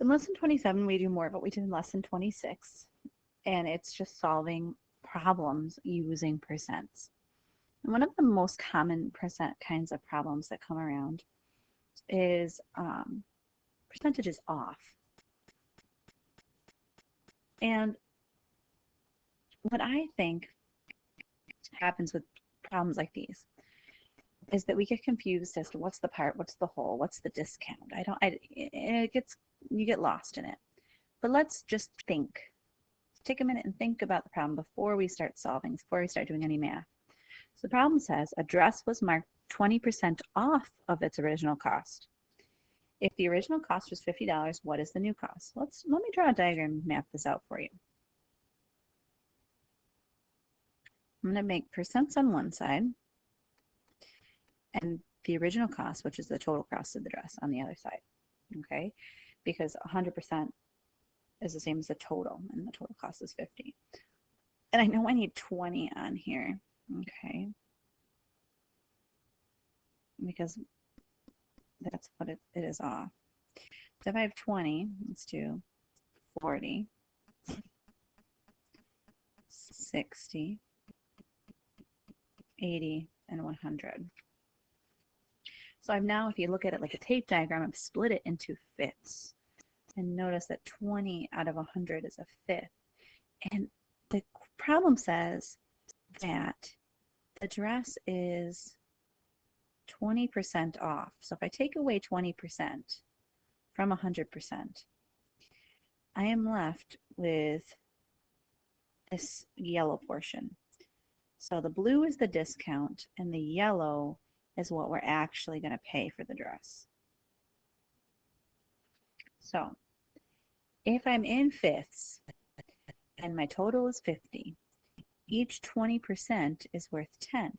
In lesson 27, we do more of what we did in lesson 26, and it's just solving problems using percents. And one of the most common percent kinds of problems that come around is percentages off. And what I think happens with problems like these is that we get confused as to what's the part, what's the whole, what's the discount. You get lost in it. But let's just think. Take a minute and think about the problem before we start solving, before we start doing any math. So the problem says a dress was marked 20% off of its original cost. If the original cost was $50, what is the new cost? Let me draw a diagram and map this out for you. I'm going to make percents on one side and the original cost, which is the total cost of the dress, on the other side, okay? Because 100% is the same as the total, and the total cost is 50. And I know I need 20 on here, okay? Because that's what it is off. So if I have 20, let's do 40, 60, 80, and 100. So I've now, if you look at it like a tape diagram, I've split it into fifths. And notice that 20 out of 100 is a fifth. And the problem says that the dress is 20% off. So if I take away 20% from 100%, I am left with this yellow portion. So the blue is the discount, and the yellow is what we're actually going to pay for the dress. So if I'm in fifths and my total is 50, each 20% is worth 10.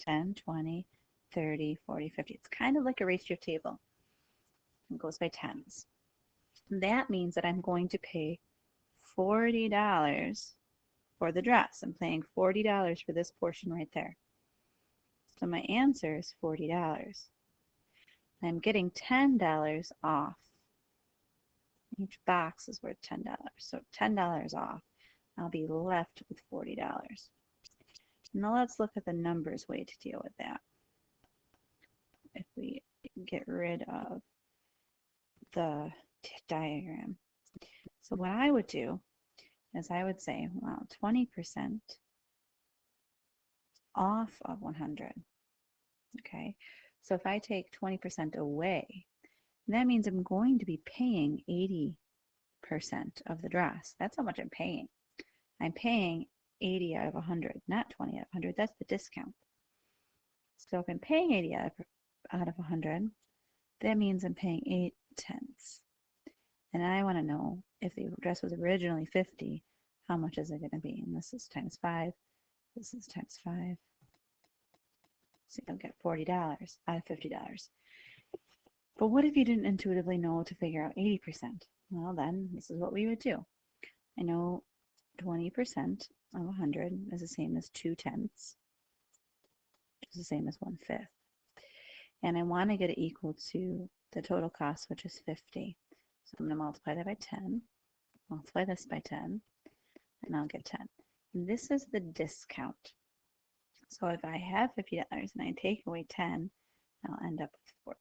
10, 20, 30, 40, 50. It's kind of like a ratio table. It goes by tens. That means that I'm going to pay $40 for the dress. I'm paying $40 for this portion right there. So my answer is $40. I'm getting $10 off. Each box is worth $10. So $10 off. I'll be left with $40. Now let's look at the numbers way to deal with that. If we get rid of the diagram. So what I would do is I would say, well, 20% off of 100. Okay, so if I take 20% away, that means I'm going to be paying 80% of the dress. That's how much I'm paying. I'm paying 80 out of 100, not 20 out of 100. That's the discount. So if I'm paying 80 out of 100, that means I'm paying 8/10. And I want to know if the dress was originally 50, how much is it going to be? And this is times 5. This is times 5. So you'll get $40 out of $50. But what if you didn't intuitively know to figure out 80%? Well, then this is what we would do. I know 20% of 100 is the same as 2/10, which is the same as 1/5. And I want to get it equal to the total cost, which is 50. So I'm going to multiply that by 10, multiply this by 10, and I'll get 10. And this is the discount. So if I have $50 and I take away 10, I'll end up with 40.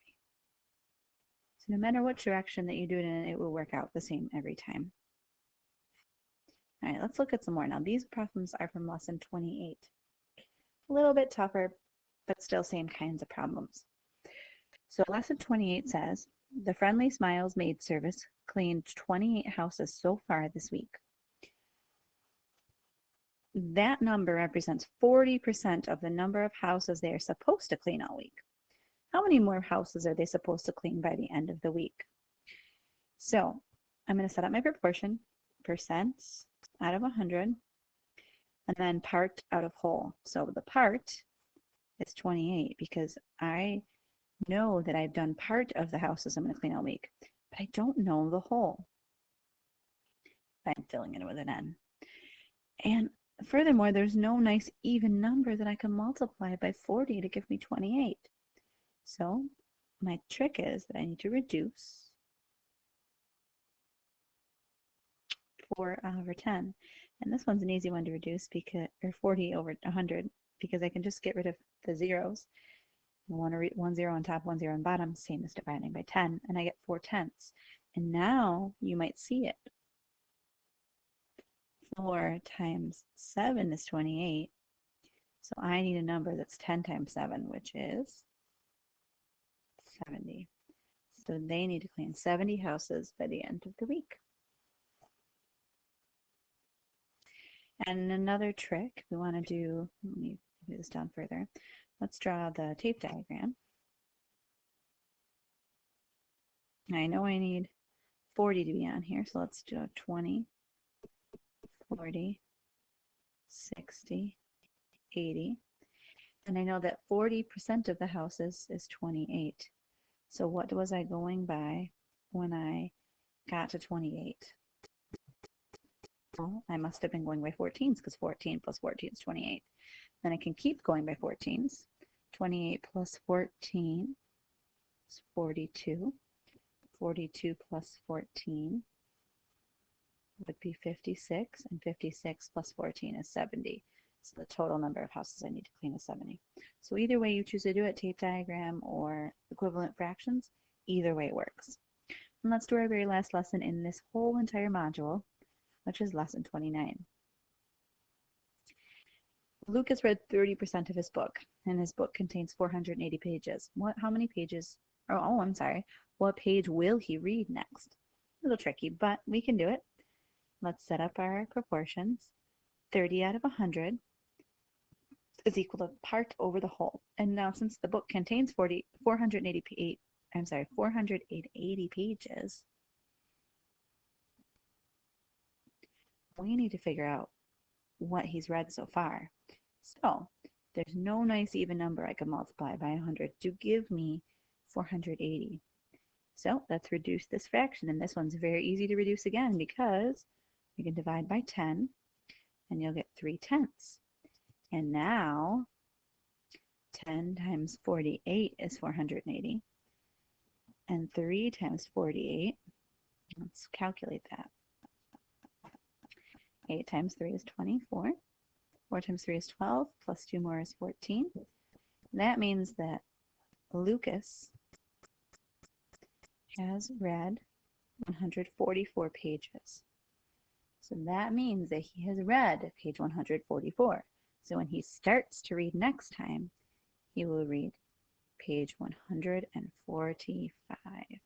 So no matter what direction that you do it in, it will work out the same every time. All right, let's look at some more. Now these problems are from lesson 28. A little bit tougher, but still same kinds of problems. So lesson 28 says, the Friendly Smiles maid service cleaned 28 houses so far this week. That number represents 40% of the number of houses they are supposed to clean all week. How many more houses are they supposed to clean by the end of the week? So I'm going to set up my proportion, percents out of 100, and then part out of whole. So the part is 28 because I know that I've done part of the houses I'm going to clean all week, but I don't know the whole. I'm filling it with an N. And furthermore, there's no nice even number that I can multiply by 40 to give me 28. So my trick is that I need to reduce 4 over 10. And this one's an easy one to reduce because, or 40 over 100, because I can just get rid of the zeros. One zero on top, 1 0 on bottom, same as dividing by 10, and I get 4/10. And now you might see it. 4 times 7 is 28. So I need a number that's 10 times 7, which is 70. So they need to clean 70 houses by the end of the week. And another trick we want to do, let me move this down further. Let's draw the tape diagram. I know I need 40 to be on here, so let's do 20, 40, 60, 80. And I know that 40% of the houses is 28. So what was I going by when I got to 28? Well, I must have been going by 14s because 14 plus 14 is 28. Then I can keep going by 14s. 28 plus 14 is 42. 42 plus 14 would be 56, and 56 plus 14 is 70. So the total number of houses I need to clean is 70. So either way you choose to do it, tape diagram or equivalent fractions, either way works. And let's do our very last lesson in this whole entire module, which is lesson 29. Luke has read 30% of his book, and his book contains 480 pages. How many pages? Oh, I'm sorry. What page will he read next? A little tricky, but we can do it. Let's set up our proportions. 30 out of 100 is equal to part over the whole. And now since the book contains 480 pages, we need to figure out what he's read so far. So there's no nice even number I can multiply by 100 to give me 480. So let's reduce this fraction, and this one's very easy to reduce again because you can divide by 10 and you'll get 3/10. And now 10 times 48 is 480, and 3 times 48, let's calculate that. 8 times 3 is 24. 4 times 3 is 12, plus 2 more is 14. That means that Lucas has read 144 pages. So that means that he has read page 144. So when he starts to read next time, he will read page 145.